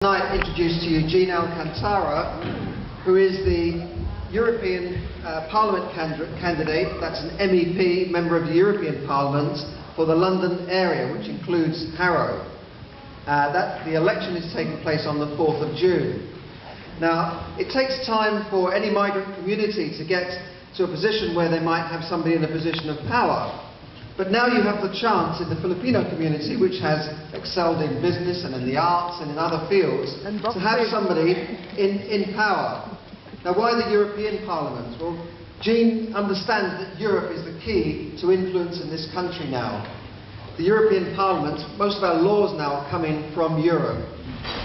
Tonight introduce to you Jean Alcantara, who is the European Parliament candidate, that's an MEP, member of the European Parliament, for the London area, which includes Harrow. The election is taking place on the 4th of June. Now, it takes time for any migrant community to get to a position where they might have somebody in a position of power. But now you have the chance in the Filipino community, which has excelled in business and in the arts and in other fields, to have somebody in power. Now, why the European Parliament? Well, Jean understands that Europe is the key to influence in this country now. The European Parliament, most of our laws now are coming from Europe.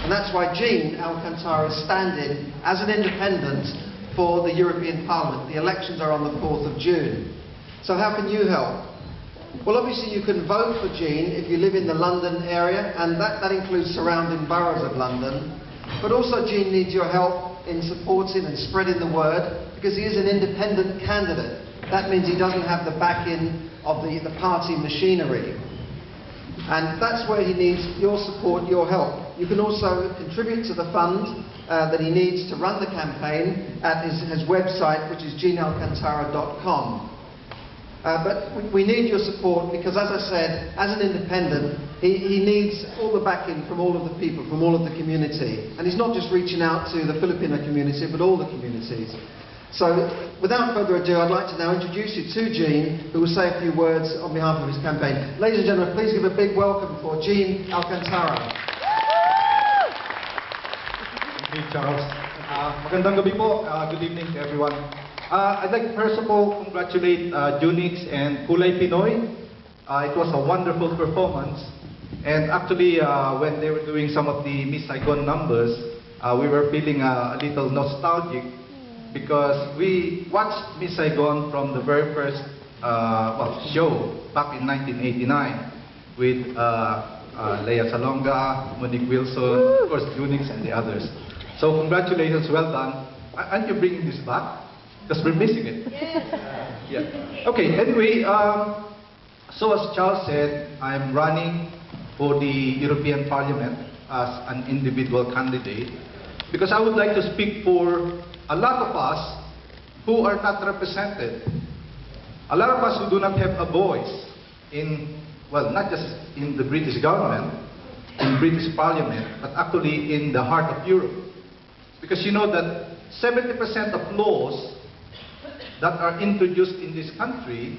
And that's why Jean Alcantara is standing as an independent for the European Parliament. The elections are on the 4th of June. So how can you help? Well, obviously you can vote for Jean if you live in the London area, and that includes surrounding boroughs of London. But also Jean needs your help in supporting and spreading the word, because he is an independent candidate. That means he doesn't have the backing of the party machinery. And that's where he needs your support, your help. You can also contribute to the fund that he needs to run the campaign at his website, which is jeanalcantara.com. But we need your support because, as I said, as an independent, he needs all the backing from all of the people, from all of the community. And he's not just reaching out to the Filipino community, but all the communities. So, without further ado, I'd like to now introduce you to Jean, who will say a few words on behalf of his campaign. Ladies and gentlemen, please give a big welcome for Jean Alcantara. Thank you, Charles. Magandang gabi po. Good evening to everyone. I'd like to first of all congratulate Junix and Kulay Pinoy. It was a wonderful performance. And actually, when they were doing some of the Miss Saigon numbers, we were feeling a little nostalgic because we watched Miss Saigon from the very first show back in 1989 with Lea Salonga, Monique Wilson, of course Junix and the others. So congratulations, well done. Aren't you bringing this back? Because we're missing it. Yeah. Okay, anyway, so as Charles said, I'm running for the European Parliament as an individual candidate because I would like to speak for a lot of us who are not represented. A lot of us who do not have a voice in, well, not just in the British government, in British Parliament, but actually in the heart of Europe. Because you know that 70% of laws that are introduced in this country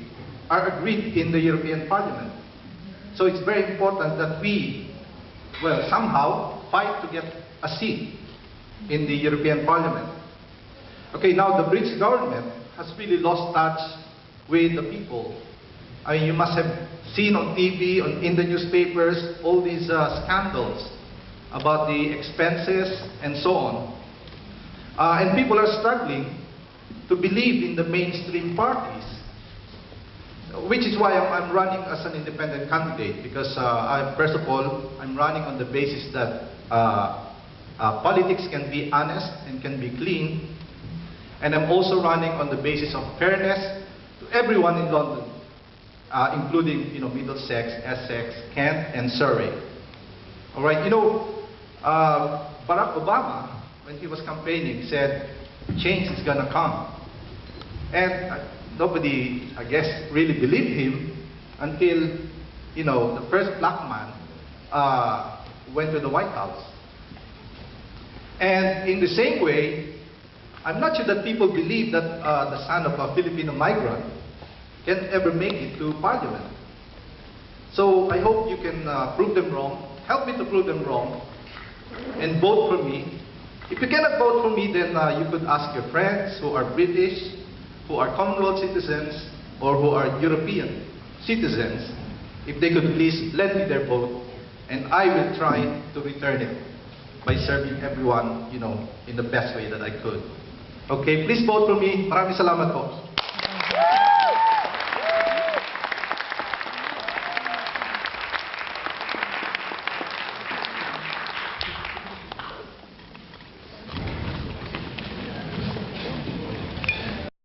are agreed in the European Parliament. So it's very important that we, well, somehow fight to get a seat in the European Parliament. Okay, now the British government has really lost touch with the people. I mean, you must have seen on TV, in the newspapers, all these scandals about the expenses and so on. And people are struggling to believe in the mainstream parties, which is why I'm running as an independent candidate, because first of all, I'm running on the basis that politics can be honest and can be clean, and I'm also running on the basis of fairness to everyone in London, including Middlesex, Essex, Kent, and Surrey. All right, Barack Obama, when he was campaigning, said change is gonna come. And nobody, I guess, really believed him until, the first black man went to the White House. And in the same way, I'm not sure that people believe that the son of a Filipino migrant can ever make it to Parliament. So I hope you can prove them wrong, help me to prove them wrong, and vote for me. If you cannot vote for me, then you could ask your friends who are British, who are Commonwealth citizens, or who are European citizens, if they could please lend me their vote, and I will try to return it by serving everyone, in the best way that I could. Okay, please vote for me. Maraming salamat po.